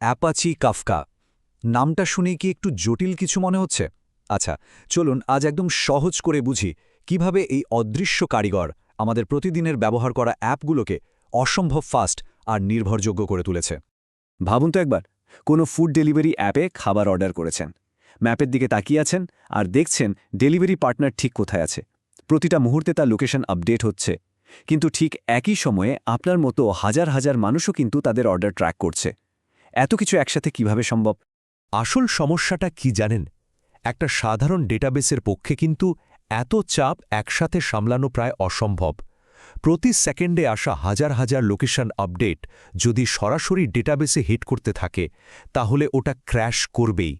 Apache Kafka. নামটা শুনে কি একটু জটিল কিছু মনে হচ্ছে? আচ্ছা, চলুন আজ একদম সহজ করে বুঝি কিভাবে এই অদৃশ্য কারিগর আমাদের প্রতিদিনের ব্যবহার করা অ্যাপগুলোকে অসম্ভব ফাস্ট আর নির্ভরযোগ্য করে তুলেছে। ভাবুন তো একবার, কোনো ফুড ডেলিভারি অ্যাপে খাবার অর্ডার করেছেন, ম্যাপের দিকে তাকিয়ে আছেন আর দেখছেন ডেলিভারি পার্টনার ঠিক কোথায় আছে। প্রতিটা মুহূর্তে তার লোকেশন আপডেট হচ্ছে, কিন্তু ঠিক একই সময়ে আপনার মতো হাজার হাজার মানুষও কিন্তু তাদের অর্ডার ট্র্যাক করছে। এত কিছু একসাথে কিভাবে সম্ভব? আসল সমস্যাটা কি জানেন? একটা সাধারণ ডেটাবেসের পক্ষে কিন্তু এত চাপ একসাথে সামলানো প্রায় অসম্ভব। প্রতি সেকেন্ডে আসা হাজার হাজার লোকেশন আপডেট যদি সরাসরি ডেটাবেসে হিট করতে থাকে, তাহলে ওটা ক্র্যাশ করবেই,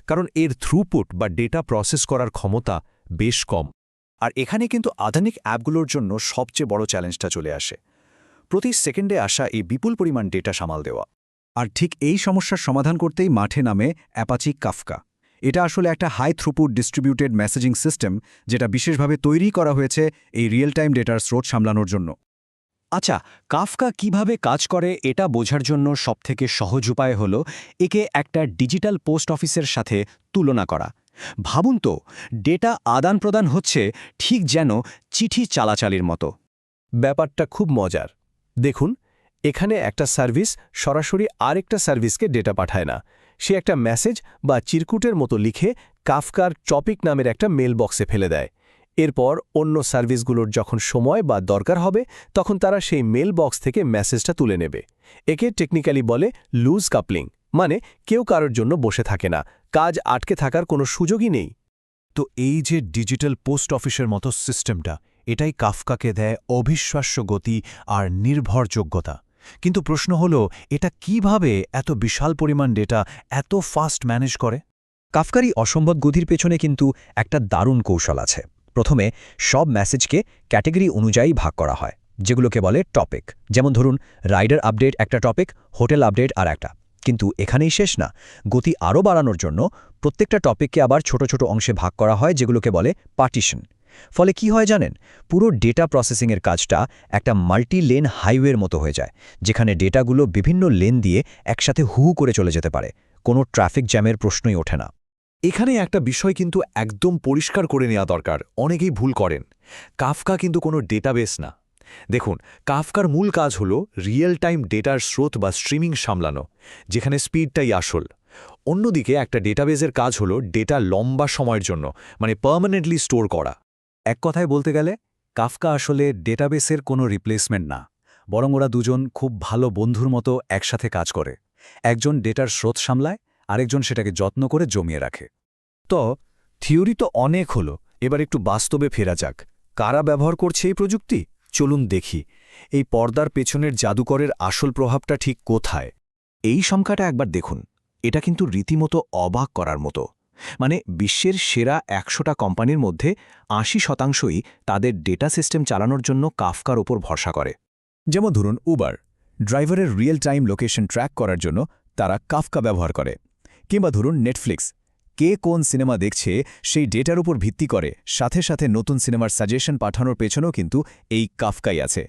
কারণ এর থ্রুপুট বা ডেটা প্রসেস করার ক্ষমতা বেশ কম। আর এখানে কিন্তু আধুনিক অ্যাপগুলোর জন্য সবচেয়ে বড় চ্যালেঞ্জটা চলে আসে, প্রতি সেকেন্ডে আসা এই বিপুল পরিমাণ ডেটা সামাল দেওয়া। আর ঠিক এই সমস্যার সমাধান করতেই মাঠে নামে অ্যাপাচি কাফকা। এটা আসলে একটা high throughput distributed messaging system, যেটা বিশেষভাবে তৈরি করা হয়েছে এই রিয়েল টাইম ডেটার স্রোত সামলানোর জন্য। আচ্ছা, কাফকা কিভাবে কাজ করে এটা বোঝার জন্য সবথেকে সহজ উপায় হল একে একটা ডিজিটাল পোস্ট অফিসের সাথে তুলনা করা। ভাবুন তো, ডেটা আদান প্রদান হচ্ছে ঠিক যেন চিঠি চালাচালির মতো। ব্যাপারটা খুব মজার। দেখুন, এখানে একটা সার্ভিস সরাসরি আরেকটা সার্ভিসকে ডেটা পাঠায় না, সে একটা মেসেজ বা চিরকুটের মতো লিখে কাফকার টপিক নামের একটা মেল বক্সে ফেলে দেয়। এরপর অন্য সার্ভিসগুলোর যখন সময় বা দরকার হবে, তখন তারা সেই মেল বক্স থেকে মেসেজটা তুলে নেবে। একে টেকনিক্যালি বলে লুজ কাপলিং, মানে কেউ কারোর জন্য বসে থাকে না, কাজ আটকে থাকার কোনো সুযোগই নেই। তো এই যে ডিজিটাল পোস্ট অফিসের মতো সিস্টেমটা, এটাই কাফকাকে দেয় অবিশ্বাস্য গতি আর নির্ভরযোগ্যতা। কিন্তু প্রশ্ন হলো, এটা কিভাবে এত বিশাল পরিমাণ ডেটা এত ফাস্ট ম্যানেজ করে? কাফকারি অসম্ভব গতির পেছনে কিন্তু একটা দারুণ কৌশল আছে। প্রথমে সব মেসেজকে ক্যাটেগরি অনুযায়ী ভাগ করা হয়, যেগুলোকে বলে টপিক। যেমন ধরুন, রাইডার আপডেট একটা টপিক, হোটেল আপডেট আর একটা। কিন্তু এখানেই শেষ না, গতি আরও বাড়ানোর জন্য প্রত্যেকটা টপিককে আবার ছোট ছোট অংশে ভাগ করা হয়, যেগুলোকে বলে পার্টিশন। ফলে কি হয় জানেন? পুরো ডেটা প্রসেসিংয়ের কাজটা একটা মাল্টি লেন হাইওয়ের মতো হয়ে যায়, যেখানে ডেটাগুলো বিভিন্ন লেন দিয়ে একসাথে হু করে চলে যেতে পারে। কোনো ট্রাফিক জ্যামের প্রশ্নই ওঠে না। এখানে একটা বিষয় কিন্তু একদম পরিষ্কার করে নেওয়া দরকার, অনেকেই ভুল করেন। কাফকা কিন্তু কোনো ডেটাবেস না। দেখুন, কাফকার মূল কাজ হলো রিয়েল টাইম ডেটার স্রোত বা স্ট্রিমিং সামলানো, যেখানে স্পিডটাই আসল। অন্যদিকে একটা ডেটাবেসের কাজ হলো ডেটা লম্বা সময়ের জন্য, মানে পার্মানেন্টলি স্টোর করা। এক কথায় বলতে গেলে, কাফকা আসলে ডেটাবেসের কোনো রিপ্লেসমেন্ট না, বরং ওরা দুজন খুব ভালো বন্ধুর মতো একসাথে কাজ করে। একজন ডেটার স্রোত সামলায়, আরেকজন সেটাকে যত্ন করে জমিয়ে রাখে। তো থিওরি তো অনেক হলো, এবার একটু বাস্তবে ফেরা যাক। কারা ব্যবহার করছে এই প্রযুক্তি? চলুন দেখি এই পর্দার পেছনের জাদুকরের আসল প্রভাবটা ঠিক কোথায়। এই সংখ্যাটা একবার দেখুন, এটা কিন্তু রীতিমতো অবাক করার মতো। মানে বিশ্বের সেরা ১০০টা কোম্পানির মধ্যে ৮০%ই তাদের ডেটা সিস্টেম চালানোর জন্য কাফকার ওপর ভরসা করে। যেমন ধরুন উবার, ড্রাইভারের রিয়েল টাইম লোকেশন ট্র্যাক করার জন্য তারা কাফকা ব্যবহার করে। কিংবা ধরুন নেটফ্লিক্স, কে কোন সিনেমা দেখছে সেই ডেটার উপর ভিত্তি করে সাথে সাথে নতুন সিনেমার সাজেশন পাঠানোর পেছনেও কিন্তু এই কাফকাই আছে।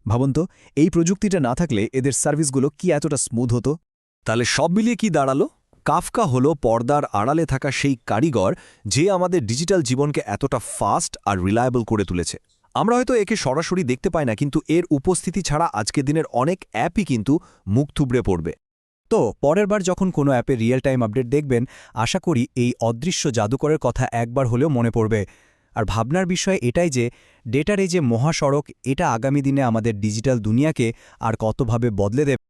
ভাবুন তো, এই প্রযুক্তিটা না থাকলে এদের সার্ভিসগুলো কি এতটা স্মুথ হতো? তাহলে সব মিলিয়ে কি দাঁড়ালো? কাফকা হলো পর্দার আড়ালে থাকা সেই কারিগর যে আমাদের ডিজিটাল জীবনকে এতটা ফাস্ট আর রিলায়েবল করে তুলেছে। আমরা হয়তো একে সরাসরি দেখতে পাই না, কিন্তু এর উপস্থিতি ছাড়া আজকের দিনের অনেক অ্যাপই কিন্তু মুখ থুবড়ে পড়বে। তো পরের বার যখন কোনো অ্যাপে রিয়েল টাইম আপডেট দেখবেন, আশা করি এই অদৃশ্য জাদুকরের কথা একবার হলেও মনে পড়বে। আর ভাবনার বিষয় এটাই যে ডেটার এই যে মহাসড়ক, এটা আগামী দিনে আমাদের ডিজিটাল দুনিয়াকে আর কতভাবে বদলে দেবে।